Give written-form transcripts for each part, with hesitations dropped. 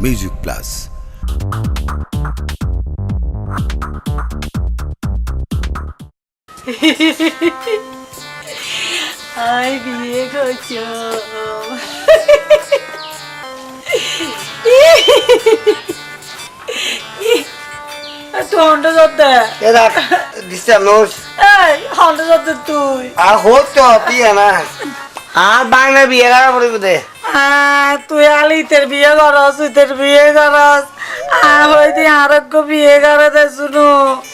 Music plus. I বিয়ে করছো তুই হন্ডা যাতে এরা দিছে নোস এই হন্ডা যাতে তুই আর হতো বিয়ে না আর বাংলা বিয়ে করা পড়বে দে তুই আলিতের বিয়ে করস তুইতের বিয়ে করস আর হইতে আরোগ্য বিয়ে করে দে শুনো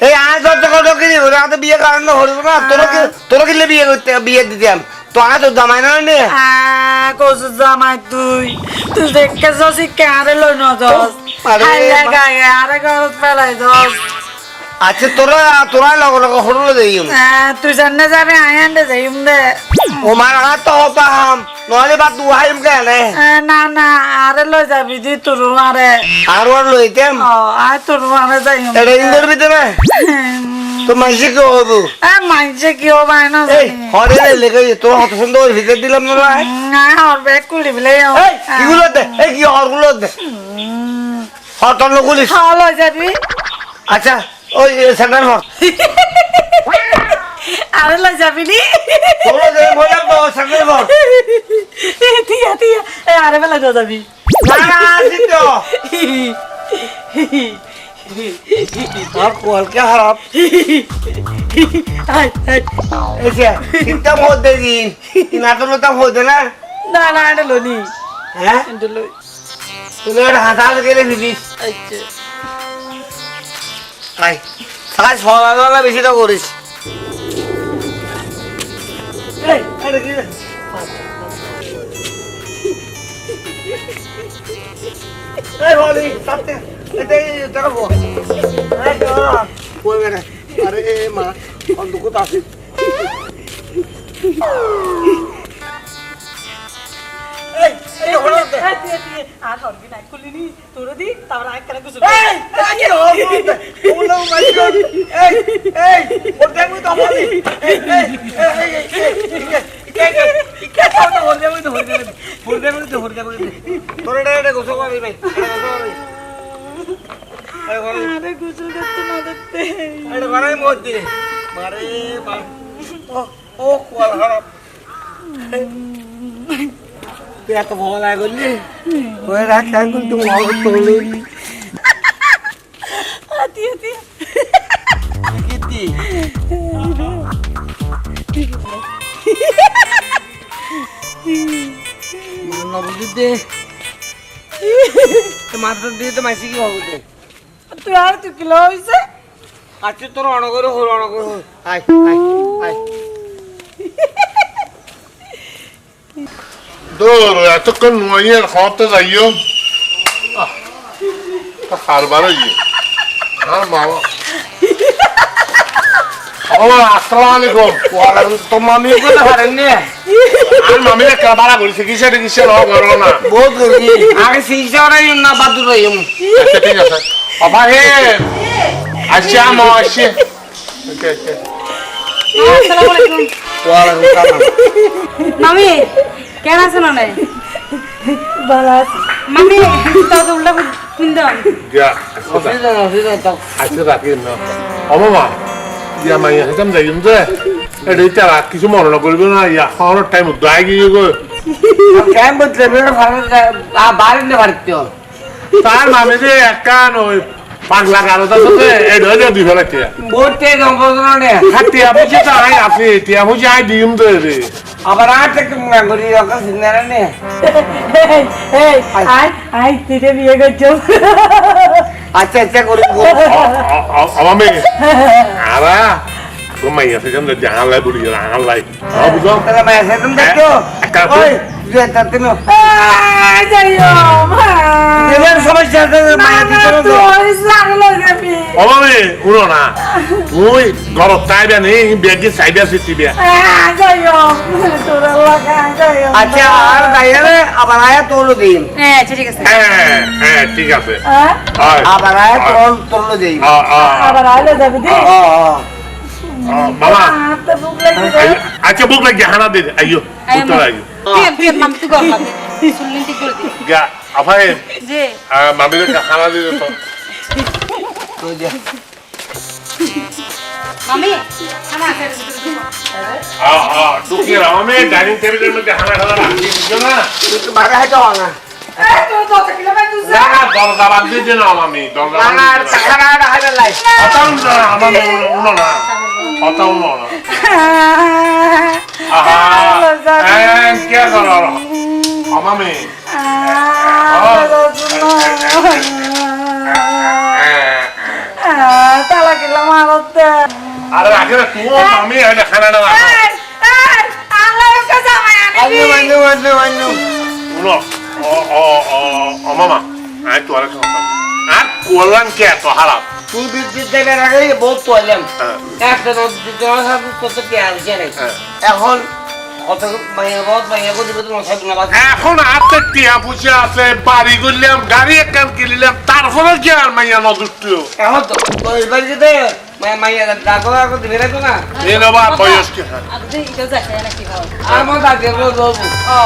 এই আজ যত কত কি দিব না তো বিয়ে করানো হইব না তোর কিলে বিয়ে করতে বিয়ে দিতাম তো আজ তো জামাই না নে কসু জামাই তুই তুই দেখে যাস কারে লই ন যাস আরে গায়ে আরে গরত ফেলাই যাস আচ্ছা তোরা লগ হরলে দেইম তুই জাননে যাবে আয়ান্ডে যাইম দে ও মারা তো পাহাম নলে বা তুই হাইম কেনে না না আরে লই যাবি দি তোর আরে আর ওর লইতাম আয় তোর আরে যাইম এটা ইন্দর ভিতরে তো মাইসে কি হবো মাইছে কি ও বাই না এই হরে লেগে তোর হত সুন্দর ভিতর দিলাম না না আর ব্যাগ কুলি বলে এই কিগুলো দে এই কি হরগুলো দে হত নগুলিস লই যাবি আচ্ছা ওই সেন্টার হর আরে লই যাবি নি তোরা যে বললাম তো সেন্টার হর তিয়া তিয়া আরে বেলা যাবি না না আসিতো আর কোয়ালকে খারাপ এসে চিন্তা মধ্যে দিন নাটনতা হতে না না না এটা লনি হ্যাঁ এটা লই তুমি একটা হাতাল গেলে ভিজিস আচ্ছা আই কাজ ফলা বেশি তো করিস এই এটা কি এই বলি সাথে এটাই দেখো এই তো কই গেলে আরে মা অন্ধ কোথা আছে এই এই হলো দে আর হরবি না কুলিনি তোর দি তারপর আই করে কিছু এই কি হলো ওলো মাই গড এই এই ওটা আমি তো বলি এই এই তোরে গোসল করবি ভাই আরে গোসল করতে না দেখতে এটা বানাই মত দিলে মারে মার ও কোয়াল খারাপ তুই এত ভালো লাগে করলি ওই রাখ কিন্তু তুমি ভালো তোলি তিয়া তিয়া কীর্তি নবদ্বীপে মাথা দিয়ে তো মাসি কি হবে তুই আর তুই কিলো হইছে আচ্ছা তোর অনগর হল অনগর হল আয় আয় আয় দূর এতক্ষণ নোয়াইয়ের খাওয়াতে যাইও খারবারে গিয়ে আর মামা আসসালামু আলাইকুম ওয়ালাইকুম তো মামি কোথা পারেন নে আর মামি একটা ভাড়া করেছে কিসের কিসের হোক করো না বহুত গরি আগে সিজারাই না বাদুরাইম আচ্ছা ঠিক আছে বাবা হে আচ্ছা মা আসছে আসসালামু আলাইকুম ওয়ালাইকুম সালাম মামি কেন আছেন না ভালো আছে মামি তো উল্টা পিন্দন গিয়া অসুবিধা না অসুবিধা তো আচ্ছা রাখি না ও মামা ইয়া মাইয়া হেতাম যাইম যে এটা কিছু মনে করবে না ইয়া খাওয়ানোর টাইম উদ্দায় গিয়ে গো কেন বলতে বের ভালো বাড়ি না বাড়িতে তার মামে যে একটা নয় 5 লাখ আরো তো এটা যে দুই ফেলাতে বলতে জম্পনা নে হাতিয়া বুঝি তো আই আছে তিয়া বুঝি আই দিম তো রে আবার আটে কুমা গরি রকা সিনারা নে এই আই আই তুই বিয়ে করছো আচ্ছা আচ্ছা করে আমামে আরা গোমাই আছে যেন জাহান লাই বুড়ি জাহান লাই বুঝো তাহলে মায়া সেদম দেখো ওই যে তাতে নো যাইও এবার সমস্যা আছে মায়া দিতে তুই সাগলো যাবি আমামে উনো না তুই ঘরত চাইবে নেই বেগে চাইবে সিটি বিয়া যাইও তোর লাগা যাইও আচ্ছা আর গাইরে আবার আয়া তোলো দিন হ্যাঁ আচ্ছা ঠিক আছে হ্যাঁ ঠিক আছে হ্যাঁ আবার আয়া তোলো দিন আবার আইলে যাবি দি মামা তো ভুক লাগে আচ্ছা বুক লাগে হানা দে আইও উত্তর আইও মামি তুই গল্প শুনলেন ঠিক করে দিই গা আফাই যে মামিরে খানা দিয়ে তো তুই যা মামি খানা আছে ঢুকিয়ে আমি ডাইনিং টেবিলের মধ্যে খানা খাওয়া রাখছি বুঝছো না তুই তো বাগা হাইতো না এই তো 10 কিলোমিটার দূর না না দরজা বাদ দিয়ে না আমি দরজা বাদ আর দিয়ে টাকা হাইতো লাই অতাও না আমার উনো না অতাও না আহা কে করো আমামি তালা কিলো মারতে আরে রাখে না তুই আমি এটা খানা না আল্লাহ কে জামাই আনি আন্নু উনো ও মামা আই তো আরে খাওয়া আর কোলান কে তো হারাম তুই বিদ্যুৎ দেবের আগে বহুত তোলাম একটা তোমার সাথে কত কি আর জানে এখন কত মাইয়া কো দিব তোমার সাথে না এখন হাতে টিয়া পুষে আছে বাড়ি করলাম গাড়ি একখান কিনলাম তারপরে কি আর মাইয়া নদুষ্ট এখন তো ওই বাড়িতে মাইয়া ডাকো ডাকো দিবে না তো না এই নবা বয়স কি আগে এটা যাচ্ছে নাকি খাও আমার ডাকে বলবো ও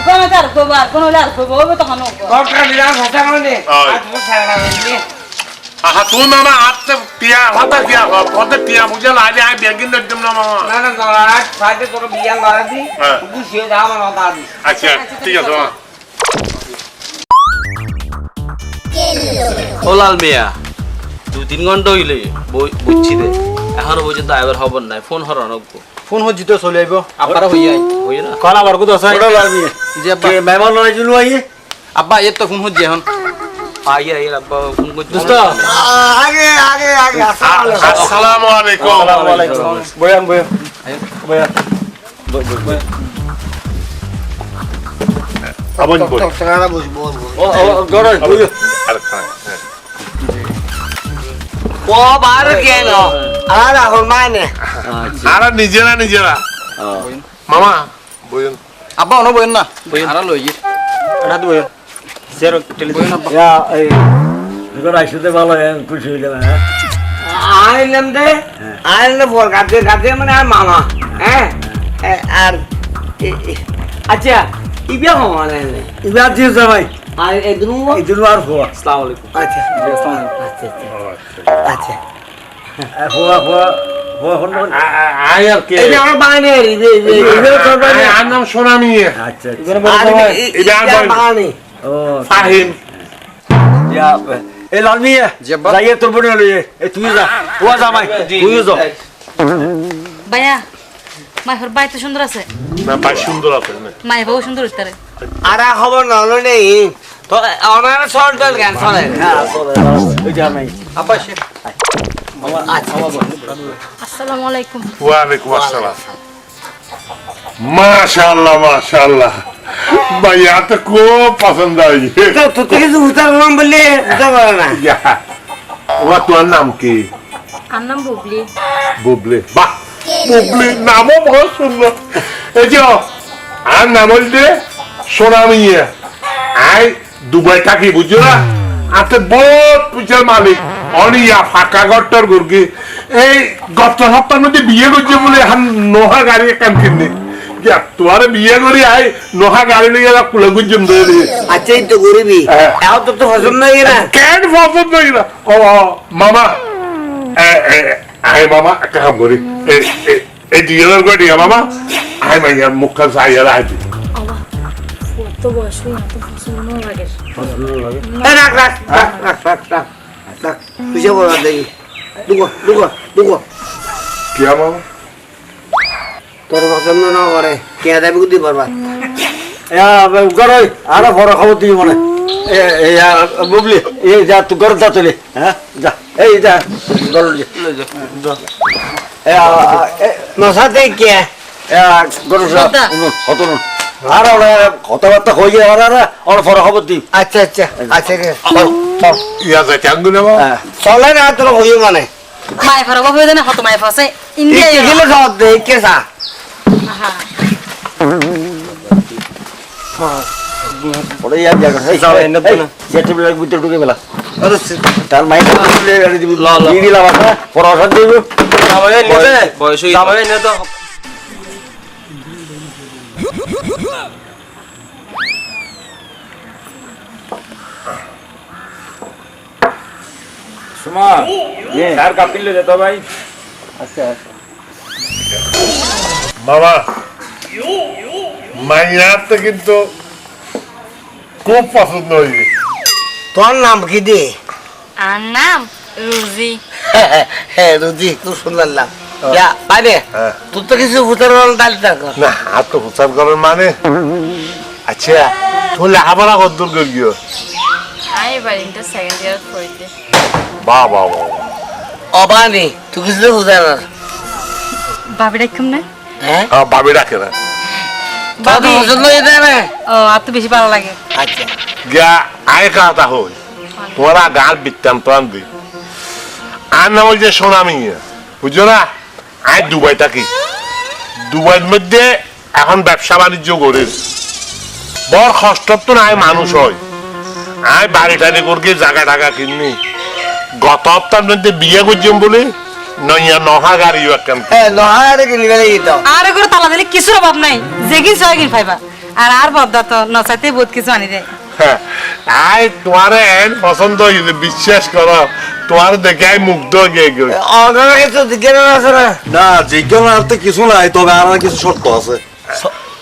কোন তার গোবার কোন লাল গোবার তখন দরকার নিলাম ভাষা মানে আজ তো ছাড়া না আহা তুই মামা হাতে টিয়া হাতে টিয়া কত টিয়া পুষে লাগে আই বেগিন দেখতাম না মামা না না নরাজ ফাটে তোর বিয়ান লাগাদি বুঝিয়ে দাও আমার কথা দি আচ্ছা ঠিক আছে মামা ও লাল মিয়া 2-3 ঘন্টা হইলে বুঝছি দে এখনো পর্যন্ত আইবার খবর নাই ফোন হরানো ফোন হচ্ছে তো চলে আইব আপনারা হইয়াই হই না কল আবার কত আছে ওটা লাগবি যে আব্বা মেহমান লড়াই জুলু আইয়ে আব্বা এর তো ফোন হচ্ছে এখন আইয়া আইয়া আব্বা ফোন করতে দোস্ত আগে আগে আগে আসসালামু আলাইকুম আসসালামু আলাইকুম বয়ান বয়ান বয়ান আবন বল টাকা বুঝবো ও গড়াই বইও আরে খাই ও বার কেন আর এখন মানে আরে নিজেরা মামা বইন আব্বা অন বয়ান না হারা লইয়ে এটা তো বয়ান জেরো টেলিফোন আব্বা ইয়া এই গড় আইসতে ভালো খুশি হইলে হ্যাঁ আইলাম দে আইলাম ফোর কাটে মানে আর মামা হ্যাঁ আর আচ্ছা ইবিয়া মানে ইবা দিও জামাই আর এদরু ইদুল আর হওয়া আসসালামু আলাইকুম আচ্ছা আচ্ছা হওয়া হওয়া হওয়া হন আই আর কে এই আমার বাগানে আর নাম সোনামি আচ্ছা বাগানে ও ফাহিম ইয়া এই লাল মিয়া যাইয়ে তোর বনে লইয়ে এই তুই যা ও জামাই তুই যা ভাইয়া মায়ের বাড়ি তো সুন্দর আছে না ভাই সুন্দর আছে না মায়ের বউ সুন্দর হইতারে আর খবর নলো নেই তো আমার সর দল গান চলে হ্যাঁ চলে ওই জামাই আব্বা সে আসসালামু আলাইকুম ওয়ালাইকুম আসসালাম মাশাআল্লাহ মাশাআল্লাহ ভাইয়া তো খুব পছন্দ হয়েছে তো তো তুই তো উতার নাম বললে উতার বলে না ওয়া তোর নাম কি আর নাম বুবলি বুবলি বাহ বুবলি নামও বহুত সুন্দর এই যে আর নাম হইতে সোনামিয়া আই দুবাই থাকি বুঝছো না আতে বহুত পয়সার মালিক অনিয়া ফাঁকা গট্টর গুরগি এই গত সপ্তাহের মধ্যে বিয়ে করছে বলে এখন নোহা গাড়ি একখান কিনে তোমার বিয়ে করি আই নোহা গাড়ি নিয়ে কুলে গুজম ধরে আচ্ছা এই তো গরিবি এখন তো পছন্দ হয়ে না কেন পছন্দ না ও মামা আই মামা একটা কাম করি এই দুজনের করে দিয়া মামা আই মাইয়া মুখখান চাইয়া রাখি তো বয়স হই না তো পছন্দ লাগে রাখ রাখ রাখ রাখ রাখ রাখ রাখ তুই বল দেখি দুগো কি মামা তোর পছন্দ না করে কে দেবে কুদি পারবা গড়াই আর বড় খবর দিই মনে এই বুবলি এই যা তুই গড় যা চলে হ্যাঁ যা এই যা গড় নসাতে কে গড় যা হতো না আর কথাবার্তা হয়ে যায় আর আর বড় খবর দিই আচ্ছা আচ্ছা আচ্ছা ইয়া যাই চাঙ্গু না হ্যাঁ চলে না তোর হইও মানে মায়ের ফরক হবে না হতো মায়ের ফাসে ইন্ডিয়া গেলে খাওয়া দে কে সা আহা পরে ইয়ার জায়গা এই যেটা বিলা ভিতরে ঢুকে বেলা তার মাইক দিবি দিলাম আপনার পড়াশোনা দিব বয়স হই সুমন স্যার কাপিল লে যেত ভাই আচ্ছা বাবা মাইয়াতে কিন্তু খুব পছন্দ হয়েছে তোর নাম কি দে আর নাম রুজি। হ্যাঁ রুজি খুব সুন্দর নাম বাইরে হ্যাঁ। তুই তো কিছু ভূতের ডালি থাকো না আর তো প্রচার করার মানে আচ্ছা তোর লেখাপড়া কত দূর করিও আমি এবার ইন্টার সেকেন্ড ইয়ার পড়িতে। বাহ বাহ বাহ অবানি তুই কিছু বুঝার না ভাবি ডাকম না? হ্যাঁ ভাবি ডাকে না তোর তো পছন্দ হয়েছে না ও আর তো বেশি ভালো লাগে। আচ্ছা গিয়া আয় কথা হই তোরা গাল বৃত্তান্ত আনবি আর নাম হচ্ছে সোনামি বুঝছো না আয় দুবাই থাকি দুবাইয়ের মধ্যে এখন ব্যবসা বাণিজ্য করে বড় কষ্ট তো নাই মানুষ হয় আয় বাড়ি টাড়ি করকে জায়গা টাকা কিনি গত সপ্তাহের মধ্যে বিয়ে করছিলাম বলে নইয়া নহা গাড়ি একখান হ্যাঁ নহারে কিনি গেলে তো আর করে তালা দিলে কিছুর অভাব নাই যে কিছু হয় কিন পাইবা আর বদ্দা তো নচাইতে বহুত কিছু আনি দেয়। হ্যাঁ, আয় তোমার পছন্দ হয়েছে বিশ্বাস করো তোমার দেখে আই মুগ্ধ হয়ে গেল অর্ডার কিছু দিকে না আছে না না জিজ্ঞাসা কিছু নাই তবে আর কিছু শর্ত আছে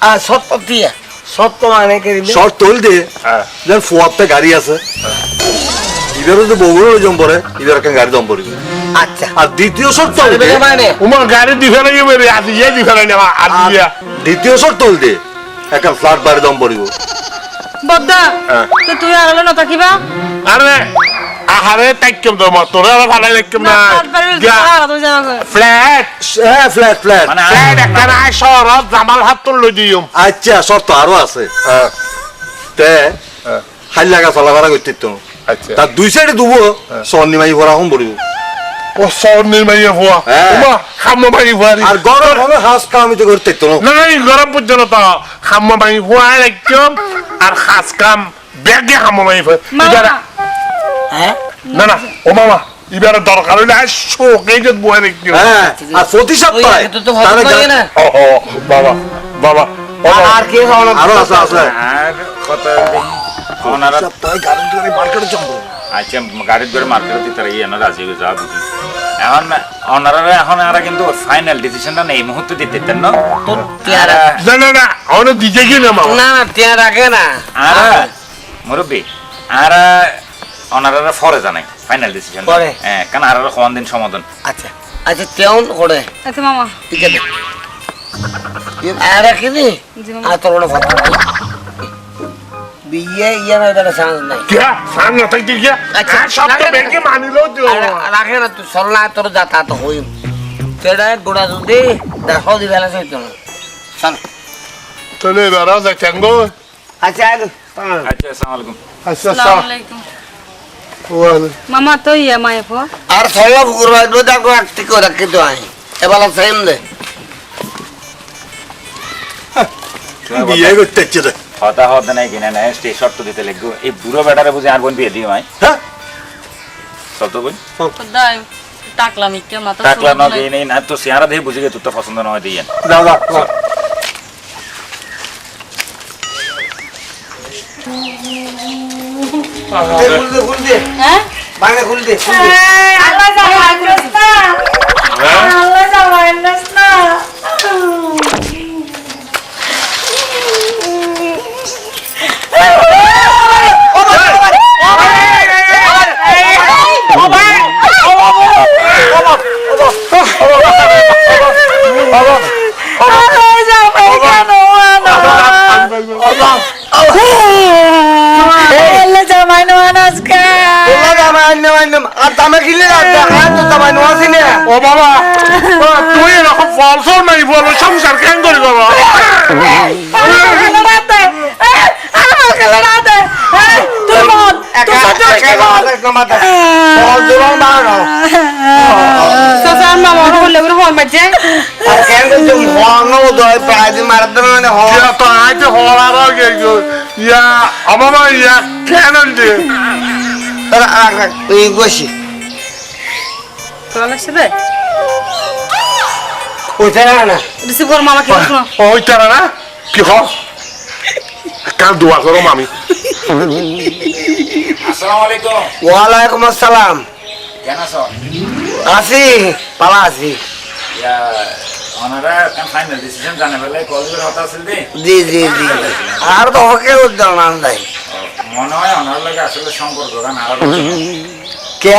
আর সত্য দিয়া সত্য মানে কি শর্ত হইল দে যেন ফুয়াতে গাড়ি আছে এবারে যদি বগুড়া জম পরে এবার একটা গাড়ি দম পড়বে আচ্ছা আর দ্বিতীয় শর্ত হইল দে মানে উমার গাড়ি দিবে নাকি মেরে আজ ইয়ে দিবে না আজ ইয়া দ্বিতীয় শর্ত হইল দে একটা ফ্ল্যাট বাড়ি দম পড়ব বদ্দা তো তুই আর হলো নতাকিবা আরে আহারে তাইকেম তো তোরা আর ভালো দেখকেম না ফ্ল্যাট হ্যাঁ ফ্ল্যাট ফ্ল্যাট মানে ফ্ল্যাট একটা নাই শহরত জামাল হাত তোর লই দিম আচ্ছা শর্ত আরো আছে তে হাই লাগা চলাফেরা করতে তো আচ্ছা তার দুই সাইডে দুবো সন্নিমাই ভরা হম পড়ব ও সর নির্মাইয়ে ভুয়া হ্যাঁ। উমা খাম্মা ভাই ভুয়ারি আর গরম হবে হাঁস কামিতে করতে তো না না গরম পর্যন্ত তো খাম্মা ভাই ভুয়া একদম আর খাস কাম ব্যাগে খাম্মা ভাই ভুয়া হ্যাঁ না না ও মামা এবারে দরকার হইলে আর শোক এই যে বয়ে রেখে হ্যাঁ আর প্রতি সপ্তাহে তো তো ভালো লাগে না ও বাবা বাবা আর কি হলো আরো আছে আছে আর কত ওনারা সপ্তাহে গাড়ি ধরে মার্কেটে জম্বো আচ্ছা গাড়ির ধরে মার্কেটে দিতে রাখি এনারা আছে যা বুঝি এখন ওনারা এখন আর কিন্তু ফাইনাল ডিসিশনটা এই মুহূর্তে দিতে দেন না তো টিয়ারা না না না অনেক দিতে কি না মামা না না টিয়ারা রাখে না আর মুরব্বী আর ওনারা ফরে জানাই ফাইনাল ডিসিশন পরে? হ্যাঁ কারণ আর কোন দিন সমাধান আচ্ছা আচ্ছা তেমন করে আচ্ছা মামা ঠিক আছে আর রাখিনি জি মামা। আর তোর কোনো কথা বিয়ে ইয়ে না এটা চান্স নাই কে সান না থাকতে কি আচ্ছা, সব তো লাগে না। ব্যাংকে মানিলো তো রাখে না তুই চলনা তোর যাতায়াত হইম সেটা গোড়া যদি দেখো দি বেলা চাইতো না চল চলে বেড়া যাই চ্যাঙ্গো আচ্ছা আচ্ছা আসসালামু আলাইকুম আচ্ছা আসসালামু আলাইকুম। মামা তো ইয়া মায়ে পো আর সবাই পুকুর ভাই দোদা কো একটি করে রাখি তো আই এবার সেম দে বিয়ে করতে ইচ্ছে রে হতা হতা নাই কিনা নাই স্টে শর্ত দিতে লাগবো এই বুড়ো বেটারে বুঝি আর বোন বিয়ে দিই মাই হ্যাঁ চল তো বোন বদ্দা টাকলাম একটু মাথা টাকলা না দিই নেই না তো চেহারা দেখে বুঝি গে তোর তো পছন্দ নয় দিয়ে যাও যাও খুল দে হ্যাঁ বাইরে খুল দে আল্লাহ জামাই না আল্লাহ জামাই না আল্লাহ জামাই না আজকে তোলা জামাই না আর দামে কিনলে আর তো জামাই নো আছে না ও বাবা তুই এরকম ফলস নাই বল সংসার কেন করি বাবা ইয়া তো আইতে হওয়ার আগে ইয়া আমার ইয়া কেন দে বসি তোলা লাগছে রে ওইটা না রিসিভ কর মামা কি শুনো ওই তারা না কি হ কাল দোয়া করো মামি আসসালামু আলাইকুম ওয়ালাইকুম আসসালাম কেন আছো আছি পালা আছি ইয়া ওনারা ফাইনাল ডিসিশন জানে বলে কলেজের হতা আছিল দি জি জি জি আর তো হকে উদ্যান মান নাই মনে হয় ওনার লাগে আসলে সম্পর্ক গান আর কে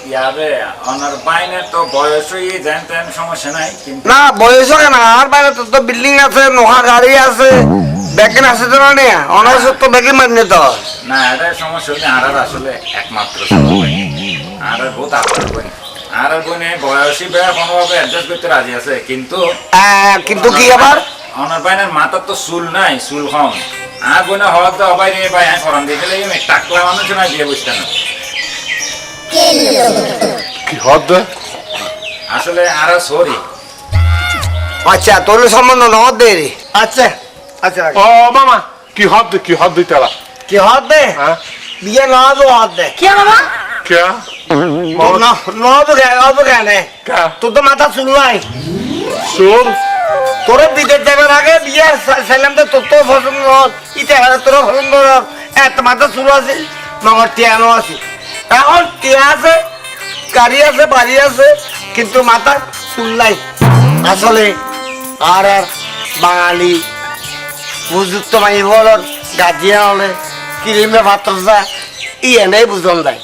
ইয়াবে ওনার বাইনে তো বয়সই জান তেন সমস্যা নাই কিন্তু না বয়স কেন আর বাইরে তো বিল্ডিং আছে নোহা গাড়ি আছে ব্যাকেন আছে তো না অনার্স তো ব্যাকে মারনে তো না এটা সমস্যা হলে আর আসলে একমাত্র সময় আর বহুত আপনার বোন আর বোনে বয়সী বেয়া কোনোভাবে অ্যাডজাস্ট করতে রাজি আছে কিন্তু কিন্তু কি আবার ওনার বাইনের মাথার তো চুল নাই চুল কম আর বোনে হওয়ার তো অবাই রে ভাই ফরান দিতে লাগে টাকলা মানুষ না দিয়ে বসতে না কি হদ আসলে আর সরি আচ্ছা তোর সম্বন্ধ নদ দে রে আচ্ছা আচ্ছা ও মামা কি হদ তারা কি হদ দে হ্যাঁ বিয়ে নদ হদ দে কি মামা কে নদ কেন কে তোর তো মাথা চুল নাই সুর তোরে বিদেশ যাবার আগে বিয়ে সাইলাম তো তোর তো পছন্দ নদ ইতে তোর পছন্দ নদ এত মাথা চুল আছে নগর টিয়ানো আছে এখন টিয়া আছে গাড়ি আছে বাড়ি আছে কিন্তু মাথা চুল নাই আসলে আর বাঙালি বুঝুত মাই বলর গাজিয়া হলে কিরিমে ভাত ই এনেই বুঝন যায়